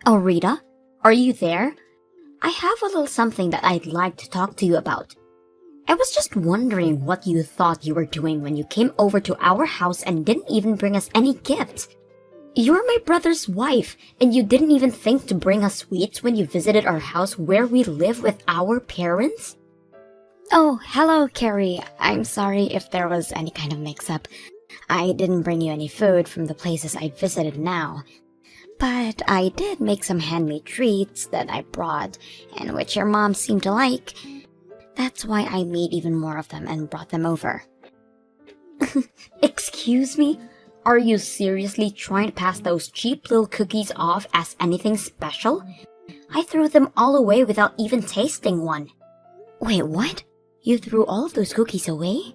Oh, Rita, are you there? I have a little something that I'd like to talk to you about. I was just wondering what you thought you were doing when you came over to our house and didn't even bring us any gifts. You're my brother's wife, and you didn't even think to bring us sweets when you visited our house where we live with our parents? Oh, hello, Carrie. I'm sorry if there was any kind of mix-up. I didn't bring you any food from the places I visited now. But I did make some handmade treats that I brought, and which your mom seemed to like. That's why I made even more of them and brought them over. Excuse me? Are you seriously trying to pass those cheap little cookies off as anything special? I threw them all away without even tasting one. Wait, what? You threw all of those cookies away?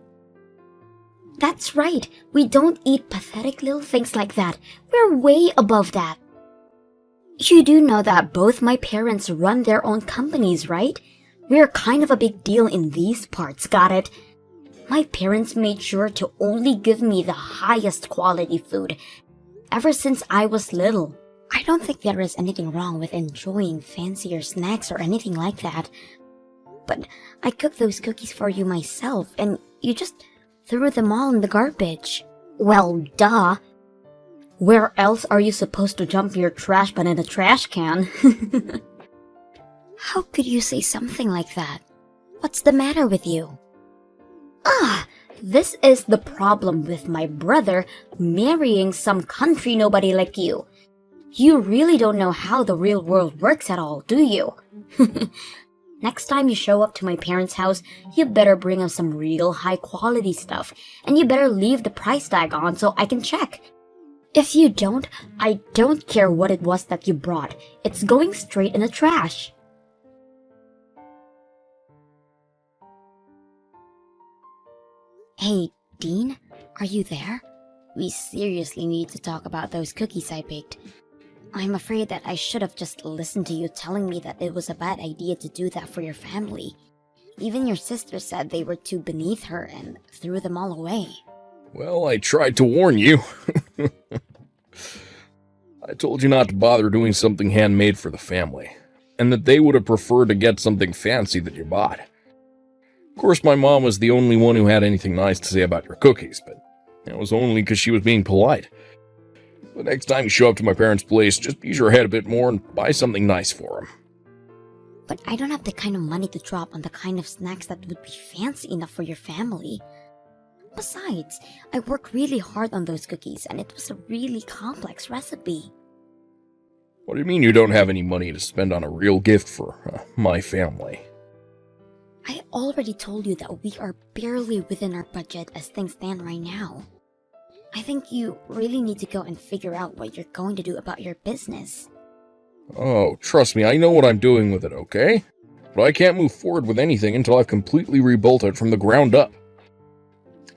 That's right. We don't eat pathetic little things like that. We're way above that. You do know that both my parents run their own companies, right? We're kind of a big deal in these parts, got it? My parents made sure to only give me the highest quality food ever since I was little. I don't think there is anything wrong with enjoying fancier snacks or anything like that. But I cooked those cookies for you myself, and you just threw them all in the garbage. Well, duh. Where else are you supposed to dump your trash but in a trash can? How could you say something like that? What's the matter with you? This is the problem with my brother marrying some country nobody like you. You really don't know how the real world works at all, do you? Next time you show up to my parents' house, you better bring us some real high-quality stuff, and you better leave the price tag on so I can check. If you don't, I don't care what it was that you brought. It's going straight in the trash. Hey, Dean, are you there? We seriously need to talk about those cookies I baked. I'm afraid that I should have just listened to you telling me that it was a bad idea to do that for your family. Even your sister said they were too beneath her and threw them all away. Well, I tried to warn you. I told you not to bother doing something handmade for the family, and that they would have preferred to get something fancy that you bought. Of course, my mom was the only one who had anything nice to say about your cookies, but that was only because she was being polite. The next time you show up to my parents' place, just use your head a bit more and buy something nice for them. But I don't have the kind of money to drop on the kind of snacks that would be fancy enough for your family. Besides, I worked really hard on those cookies, and it was a really complex recipe. What do you mean you don't have any money to spend on a real gift for my family? I already told you that we are barely within our budget as things stand right now. I think you really need to go and figure out what you're going to do about your business. Oh, trust me, I know what I'm doing with it, okay? But I can't move forward with anything until I've completely rebuilt it from the ground up.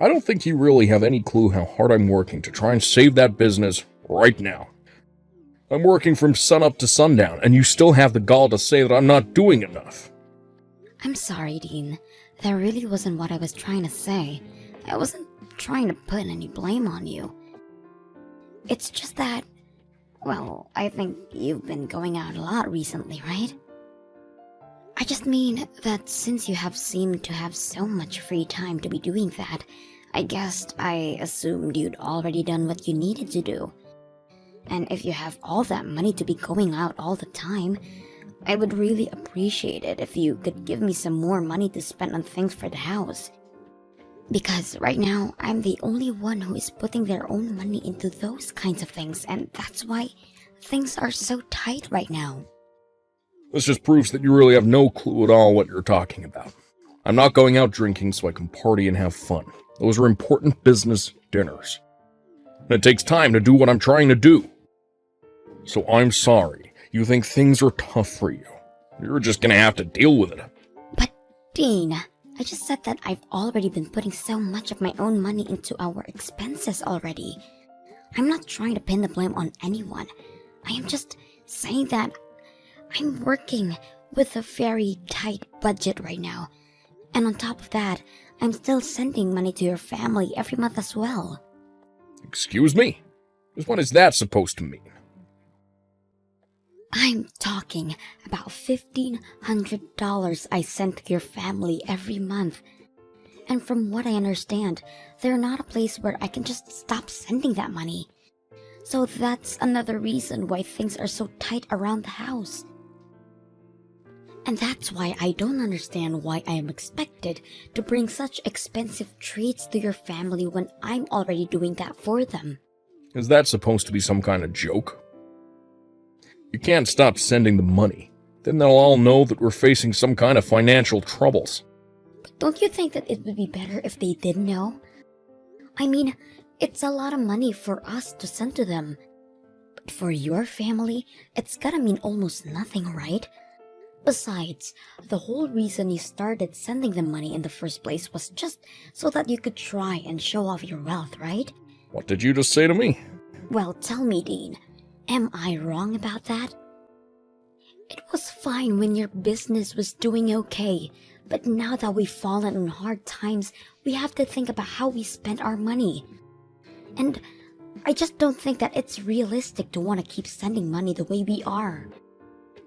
I don't think you really have any clue how hard I'm working to try and save that business right now. I'm working from sunup to sundown, and you still have the gall to say that I'm not doing enough. I'm sorry, Dean. That really wasn't what I was trying to say. I wasn't trying to put any blame on you. It's just that, well, I think you've been going out a lot recently, right? I just mean that since you have seemed to have so much free time to be doing that, I guess I assumed you'd already done what you needed to do. And if you have all that money to be going out all the time, I would really appreciate it if you could give me some more money to spend on things for the house. Because right now, I'm the only one who is putting their own money into those kinds of things, and that's why things are so tight right now. This just proves that you really have no clue at all what you're talking about. I'm not going out drinking so I can party and have fun. Those are important business dinners. And it takes time to do what I'm trying to do. So I'm sorry. You think things are tough for you. You're just gonna have to deal with it. But, Dean, I just said that I've already been putting so much of my own money into our expenses already. I'm not trying to pin the blame on anyone. I am just saying that I'm working with a very tight budget right now. And on top of that, I'm still sending money to your family every month as well. Excuse me? What is that supposed to mean? I'm talking about $1,500 I send to your family every month. And from what I understand, they're not a place where I can just stop sending that money. So that's another reason why things are so tight around the house. And that's why I don't understand why I am expected to bring such expensive treats to your family when I'm already doing that for them. Is that supposed to be some kind of joke? You can't stop sending the money. Then they'll all know that we're facing some kind of financial troubles. But don't you think that it would be better if they did know? I mean, it's a lot of money for us to send to them. But for your family, it's gotta mean almost nothing, right? Besides, the whole reason you started sending them money in the first place was just so that you could try and show off your wealth, right? What did you just say to me? Well, tell me, Dean, am I wrong about that? It was fine when your business was doing okay, but now that we've fallen on hard times, we have to think about how we spend our money. And I just don't think that it's realistic to want to keep sending money the way we are.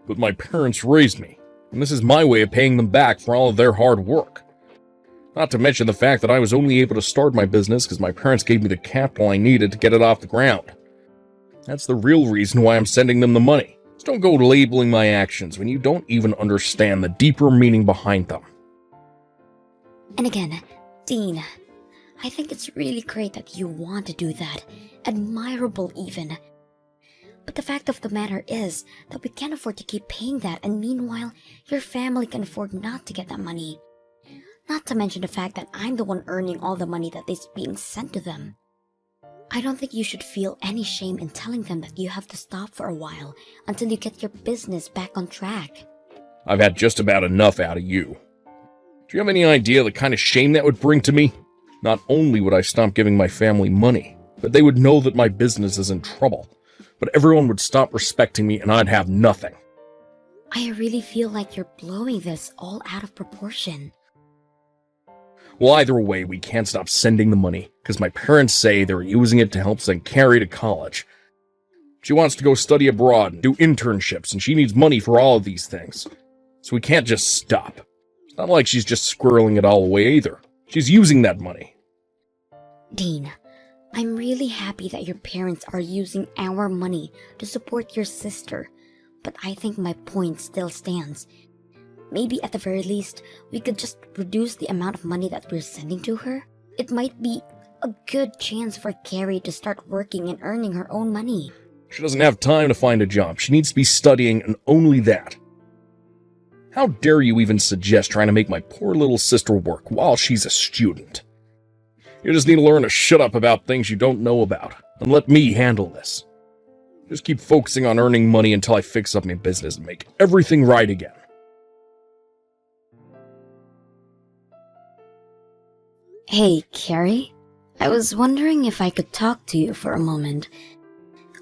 But my parents raised me, and this is my way of paying them back for all of their hard work. Not to mention the fact that I was only able to start my business because my parents gave me the capital I needed to get it off the ground. That's the real reason why I'm sending them the money. So don't go labeling my actions when you don't even understand the deeper meaning behind them. And again, Dean, I think it's really great that you want to do that. Admirable even. But the fact of the matter is that we can't afford to keep paying that, and meanwhile, your family can afford not to get that money. Not to mention the fact that I'm the one earning all the money that is being sent to them. I don't think you should feel any shame in telling them that you have to stop for a while until you get your business back on track. I've had just about enough out of you. Do you have any idea the kind of shame that would bring to me? Not only would I stop giving my family money, but they would know that my business is in trouble. But everyone would stop respecting me and I'd have nothing. I really feel like you're blowing this all out of proportion. Well, either way, we can't stop sending the money, because my parents say they're using it to help send Carrie to college. She wants to go study abroad and do internships, and she needs money for all of these things. So we can't just stop. It's not like she's just squirreling it all away either. She's using that money. Dean, I'm really happy that your parents are using our money to support your sister, but I think my point still stands. Maybe at the very least, we could just reduce the amount of money that we're sending to her. It might be a good chance for Carrie to start working and earning her own money. She doesn't have time to find a job. She needs to be studying, and only that. How dare you even suggest trying to make my poor little sister work while she's a student? You just need to learn to shut up about things you don't know about, and let me handle this. Just keep focusing on earning money until I fix up my business and make everything right again. Hey, Carrie. I was wondering if I could talk to you for a moment.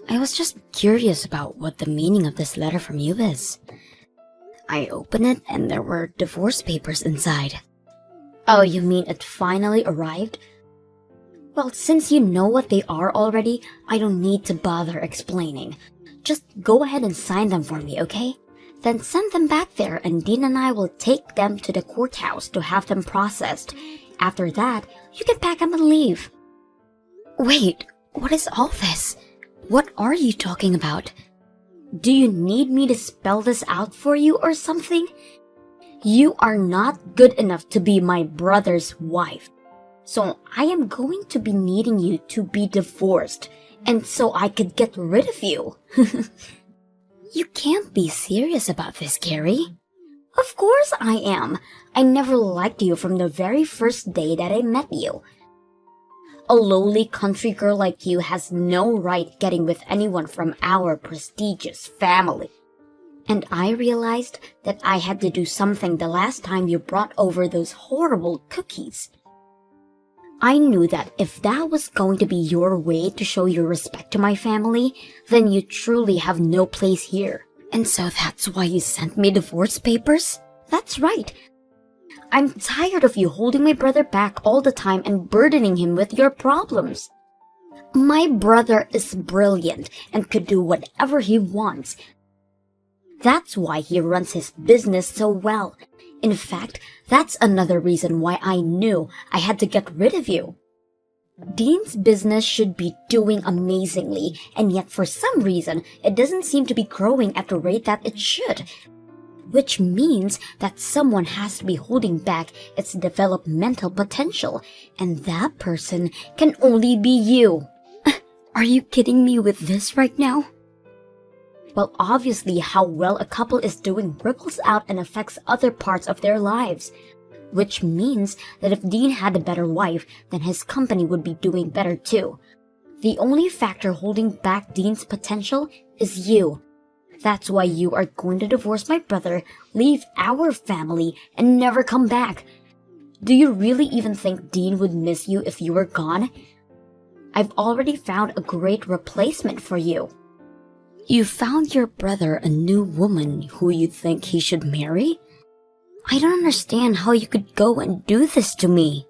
I was just curious about what the meaning of this letter from you is. I opened it and there were divorce papers inside. Oh, you mean it finally arrived? Well, since you know what they are already, I don't need to bother explaining. Just go ahead and sign them for me, okay? Then send them back there and Dean and I will take them to the courthouse to have them processed. After that, you can pack up and leave. Wait, what is all this? What are you talking about? Do you need me to spell this out for you or something? You are not good enough to be my brother's wife. So I am going to be needing you to be divorced, and so I could get rid of you. You can't be serious about this, Carrie. Of course I am. I never liked you from the very first day that I met you. A lowly country girl like you has no right getting with anyone from our prestigious family. And I realized that I had to do something the last time you brought over those horrible cookies. I knew that if that was going to be your way to show your respect to my family, then you truly have no place here. And so that's why you sent me divorce papers? That's right. I'm tired of you holding my brother back all the time and burdening him with your problems. My brother is brilliant and could do whatever he wants. That's why he runs his business so well. In fact, that's another reason why I knew I had to get rid of you. Dean's business should be doing amazingly, and yet for some reason, it doesn't seem to be growing at the rate that it should. Which means that someone has to be holding back its developmental potential, and that person can only be you. Are you kidding me with this right now? Well, obviously, how well a couple is doing ripples out and affects other parts of their lives. Which means that if Dean had a better wife, then his company would be doing better too. The only factor holding back Dean's potential is you. That's why you are going to divorce my brother, leave our family, and never come back. Do you really even think Dean would miss you if you were gone? I've already found a great replacement for you. You found your brother a new woman who you think he should marry? I don't understand how you could go and do this to me.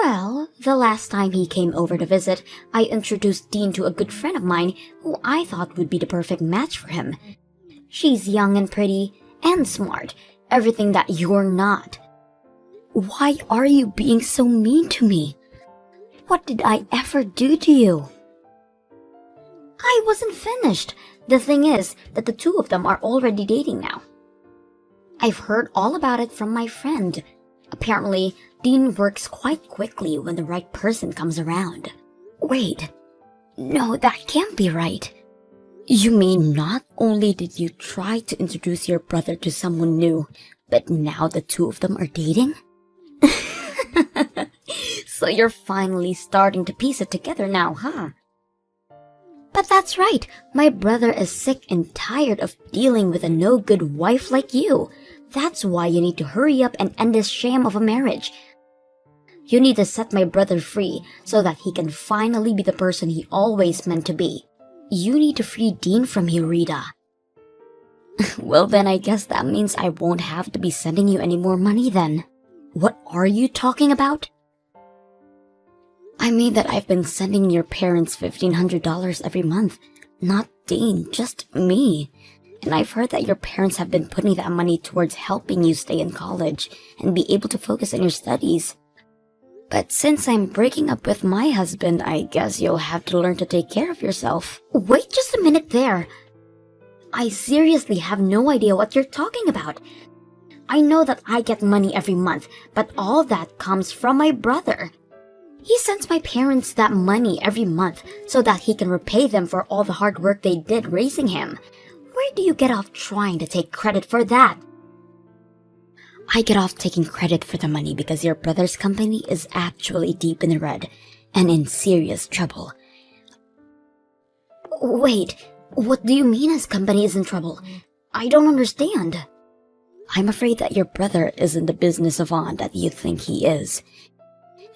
Well, the last time he came over to visit, I introduced Dean to a good friend of mine who I thought would be the perfect match for him. She's young and pretty, and smart, everything that you're not. Why are you being so mean to me? What did I ever do to you? I wasn't finished. The thing is that the two of them are already dating now. I've heard all about it from my friend. Apparently, Dean works quite quickly when the right person comes around. Wait, no, that can't be right. You mean not only did you try to introduce your brother to someone new, but now the two of them are dating? So you're finally starting to piece it together now, huh? But that's right, my brother is sick and tired of dealing with a no-good wife like you. That's why you need to hurry up and end this sham of a marriage. You need to set my brother free so that he can finally be the person he always meant to be. You need to free Dean from you, Rita. Well then, I guess that means I won't have to be sending you any more money then. What are you talking about? I mean that I've been sending your parents $1,500 every month. Not Dean, just me. And I've heard that your parents have been putting that money towards helping you stay in college and be able to focus on your studies. But since I'm breaking up with my husband, I guess you'll have to learn to take care of yourself. Wait just a minute there. I seriously have no idea what you're talking about. I know that I get money every month, but all that comes from my brother. He sends my parents that money every month so that he can repay them for all the hard work they did raising him. Where do you get off trying to take credit for that? I get off taking credit for the money because your brother's company is actually deep in the red and in serious trouble. Wait, what do you mean his company is in trouble? I don't understand. I'm afraid that your brother isn't the business savant that you think he is.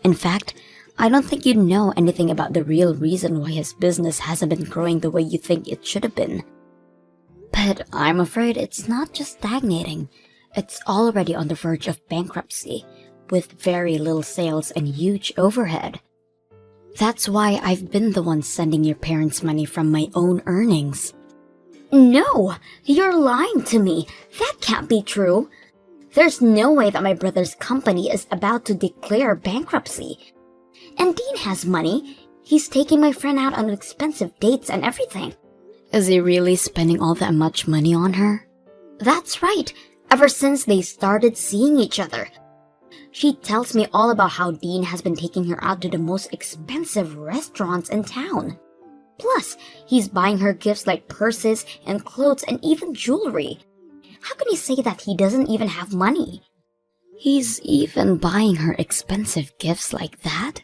In fact, I don't think you know anything about the real reason why his business hasn't been growing the way you think it should have been. But I'm afraid it's not just stagnating. It's already on the verge of bankruptcy, with very little sales and huge overhead. That's why I've been the one sending your parents money from my own earnings. No, you're lying to me. That can't be true. There's no way that my brother's company is about to declare bankruptcy. And Dean has money. He's taking my friend out on expensive dates and everything. Is he really spending all that much money on her? That's right. Ever since they started seeing each other. She tells me all about how Dean has been taking her out to the most expensive restaurants in town. Plus, he's buying her gifts like purses and clothes and even jewelry. How can he say that he doesn't even have money? He's even buying her expensive gifts like that?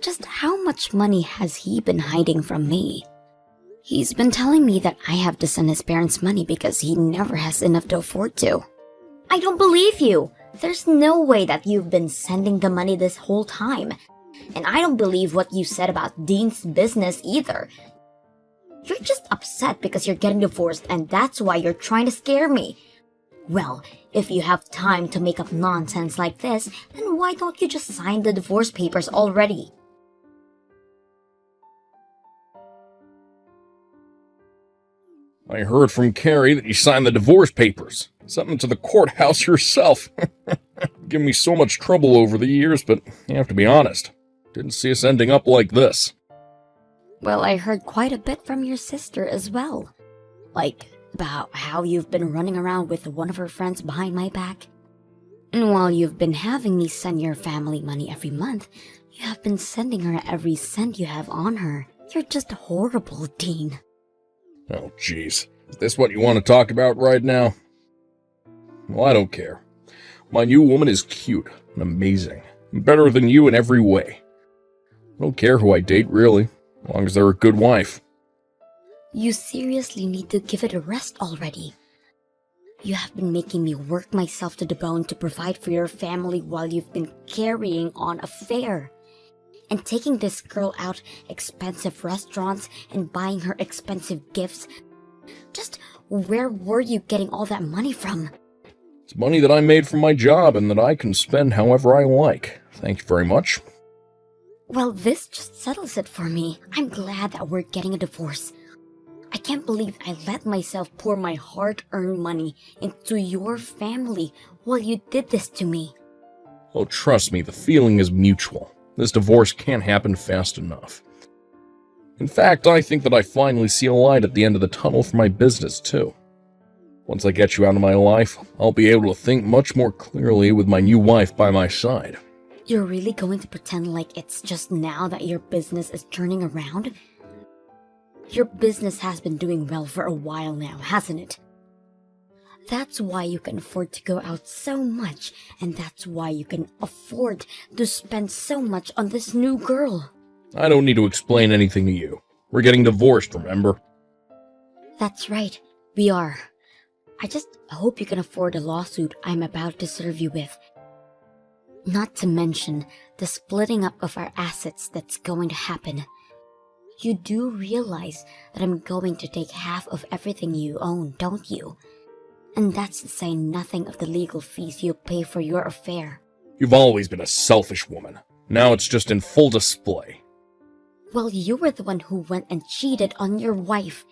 Just how much money has he been hiding from me? He's been telling me that I have to send his parents money because he never has enough to afford to. I don't believe you! There's no way that you've been sending the money this whole time. And I don't believe what you said about Dean's business either. You're just upset because you're getting divorced and that's why you're trying to scare me. Well, if you have time to make up nonsense like this, then why don't you just sign the divorce papers already? I heard from Carrie that you signed the divorce papers. Sent them to the courthouse yourself. Given me so much trouble over the years, but you have to be honest. Didn't see us ending up like this. Well, I heard quite a bit from your sister as well. Like, about how you've been running around with one of her friends behind my back. And while you've been having me send your family money every month, you have been sending her every cent you have on her. You're just horrible, Dean. Oh, jeez. Is this what you want to talk about right now? Well, I don't care. My new woman is cute and amazing. Better than you in every way. I don't care who I date, really, as long as they're a good wife. You seriously need to give it a rest already. You have been making me work myself to the bone to provide for your family while you've been carrying on a affair. And taking this girl out expensive restaurants and buying her expensive gifts. Just where were you getting all that money from? It's money that I made from my job and that I can spend however I like. Thank you very much. Well, this just settles it for me. I'm glad that we're getting a divorce. I can't believe I let myself pour my hard-earned money into your family while you did this to me. Oh, trust me, the feeling is mutual. This divorce can't happen fast enough. In fact, I think that I finally see a light at the end of the tunnel for my business, too. Once I get you out of my life, I'll be able to think much more clearly with my new wife by my side. You're really going to pretend like it's just now that your business is turning around? Your business has been doing well for a while now, hasn't it? That's why you can afford to go out so much, and that's why you can afford to spend so much on this new girl. I don't need to explain anything to you. We're getting divorced, remember? That's right, we are. I just hope you can afford the lawsuit I'm about to serve you with. Not to mention the splitting up of our assets that's going to happen. You do realize that I'm going to take half of everything you own, don't you? And that's to say nothing of the legal fees you pay for your affair. You've always been a selfish woman. Now it's just in full display. Well, you were the one who went and cheated on your wife.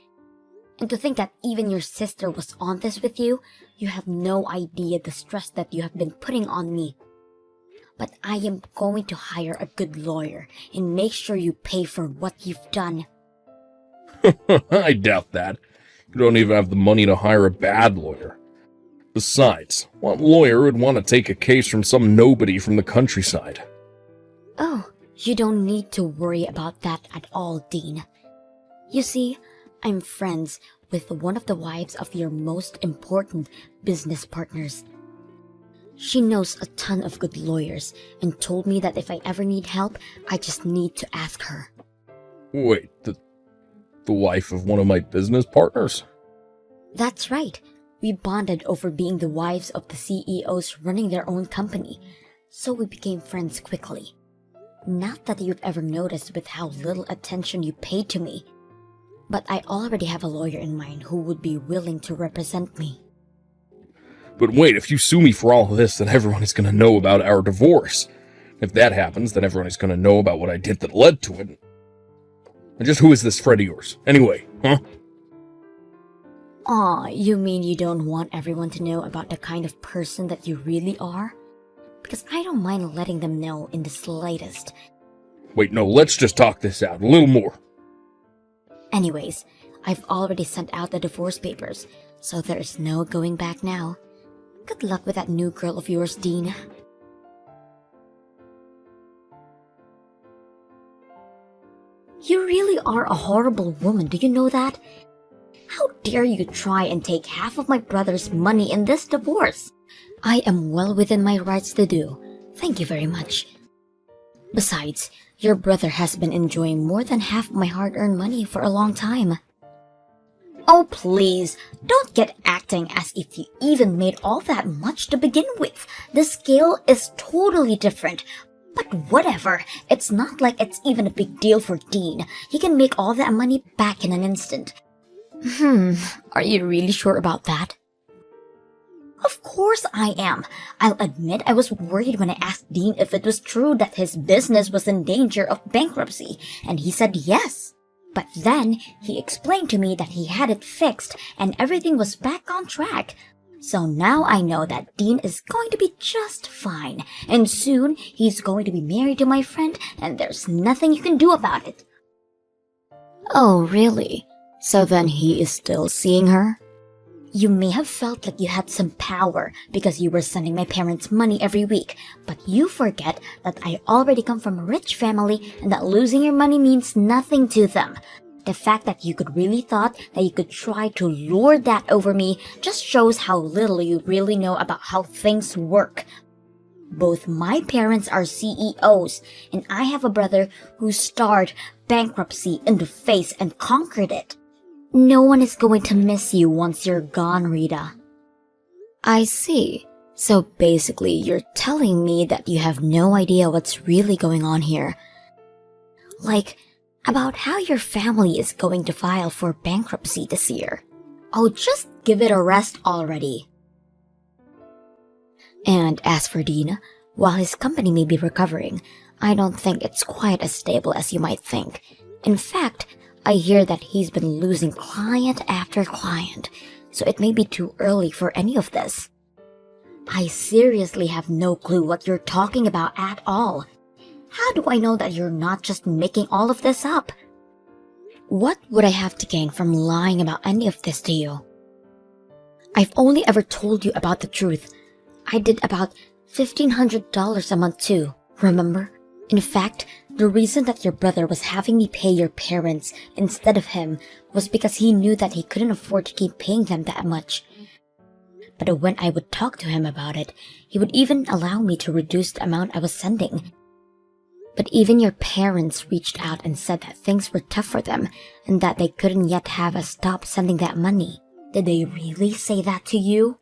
And to think that even your sister was on this with you, you have no idea the stress that you have been putting on me. But I am going to hire a good lawyer and make sure you pay for what you've done. I doubt that. You don't even have the money to hire a bad lawyer. Besides, what lawyer would want to take a case from some nobody from the countryside? Oh, you don't need to worry about that at all, Dean. You see, I'm friends with one of the wives of your most important business partners. She knows a ton of good lawyers and told me that if I ever need help, I just need to ask her. Wait, the wife of one of my business partners? That's right. We bonded over being the wives of the CEOs running their own company, so we became friends quickly. Not that you've ever noticed with how little attention you paid to me, but I already have a lawyer in mind who would be willing to represent me. But wait, if you sue me for all of this, then everyone is going to know about our divorce. If that happens, then everyone is going to know about what I did that led to it. And just who is this friend of yours, anyway, huh? Aw, you mean you don't want everyone to know about the kind of person that you really are? Because I don't mind letting them know in the slightest. Wait, no, let's just talk this out a little more. Anyways, I've already sent out the divorce papers, so there's no going back now. Good luck with that new girl of yours, Dean. You really are a horrible woman, do you know that? How dare you try and take half of my brother's money in this divorce? I am well within my rights to do. Thank you very much. Besides, your brother has been enjoying more than half my hard-earned money for a long time. Oh, please, don't get acting as if you even made all that much to begin with. The scale is totally different. But whatever, it's not like it's even a big deal for Dean. He can make all that money back in an instant. Are you really sure about that? Of course I am. I'll admit I was worried when I asked Dean if it was true that his business was in danger of bankruptcy, and he said yes. But then he explained to me that he had it fixed and everything was back on track. So now I know that Dean is going to be just fine, and soon he's going to be married to my friend, and there's nothing you can do about it. Oh, really? So then he is still seeing her? You may have felt like you had some power because you were sending my parents money every week, but you forget that I already come from a rich family and that losing your money means nothing to them. The fact that you could really thought that you could try to lord that over me just shows how little you really know about how things work. Both my parents are CEOs, and I have a brother who stared bankruptcy in the face and conquered it. No one is going to miss you once you're gone, Rita. I see. So basically, you're telling me that you have no idea what's really going on here. Like, about how your family is going to file for bankruptcy this year. Oh, just give it a rest already. And as for Dean, while his company may be recovering, I don't think it's quite as stable as you might think. In fact, I hear that he's been losing client after client, so it may be too early for any of this. I seriously have no clue what you're talking about at all. How do I know that you're not just making all of this up? What would I have to gain from lying about any of this to you? I've only ever told you about the truth. I did about $1,500 a month too, remember? In fact, the reason that your brother was having me pay your parents instead of him was because he knew that he couldn't afford to keep paying them that much. But when I would talk to him about it, he would even allow me to reduce the amount I was sending. But even your parents reached out and said that things were tough for them and that they couldn't yet have us stop sending that money. Did they really say that to you?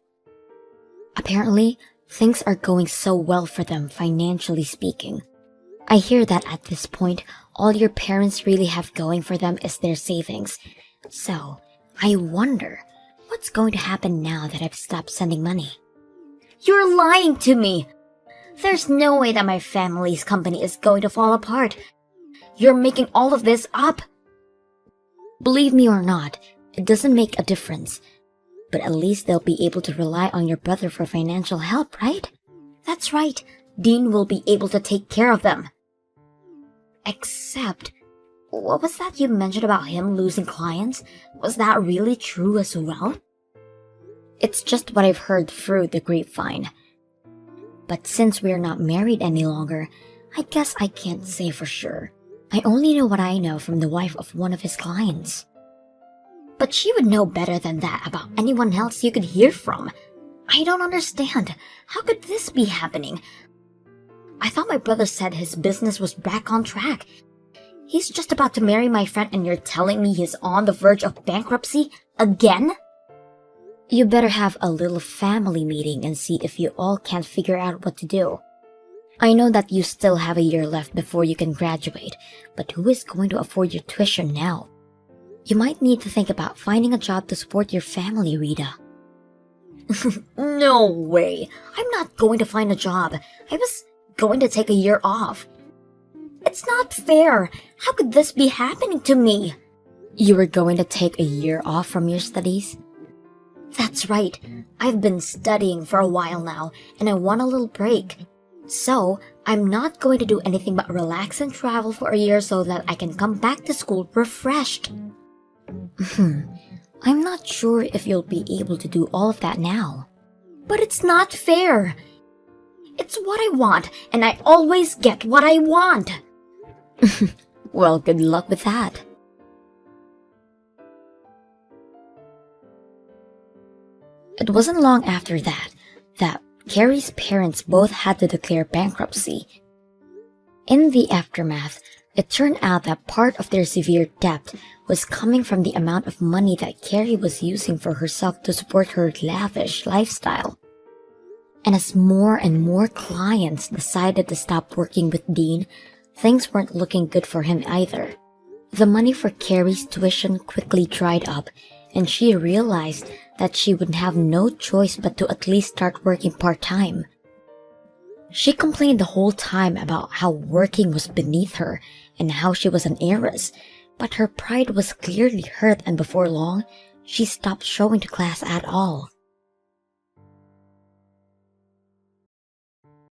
Apparently, things are going so well for them financially speaking. I hear that at this point, all your parents really have going for them is their savings. So, I wonder, what's going to happen now that I've stopped sending money? You're lying to me! There's no way that my family's company is going to fall apart. You're making all of this up. Believe me or not, it doesn't make a difference. But at least they'll be able to rely on your brother for financial help, right? That's right. Dean will be able to take care of them. Except, what was that you mentioned about him losing clients? Was that really true as well? It's just what I've heard through the grapevine. But since we're not married any longer, I guess I can't say for sure. I only know what I know from the wife of one of his clients. But she would know better than that about anyone else you could hear from. I don't understand. How could this be happening? I thought my brother said his business was back on track. He's just about to marry my friend and you're telling me he's on the verge of bankruptcy again? You better have a little family meeting and see if you all can't figure out what to do. I know that you still have a year left before you can graduate, but who is going to afford your tuition now? You might need to think about finding a job to support your family, Rita. No way. I'm not going to find a job. I was going to take a year off. It's not fair. How could this be happening to me? You were going to take a year off from your studies? That's right. I've been studying for a while now, and I want a little break. So, I'm not going to do anything but relax and travel for a year so that I can come back to school refreshed. I'm not sure if you'll be able to do all of that now. But it's not fair. It's what I want, and I always get what I want. Well, good luck with that. It wasn't long after that Carrie's parents both had to declare bankruptcy. In the aftermath, it turned out that part of their severe debt was coming from the amount of money that Carrie was using for herself to support her lavish lifestyle. And as more and more clients decided to stop working with Dean, things weren't looking good for him either. The money for Carrie's tuition quickly dried up, and she realized that she would have no choice but to at least start working part-time. She complained the whole time about how working was beneath her and how she was an heiress, But her pride was clearly hurt, and before long, she stopped showing to class at all.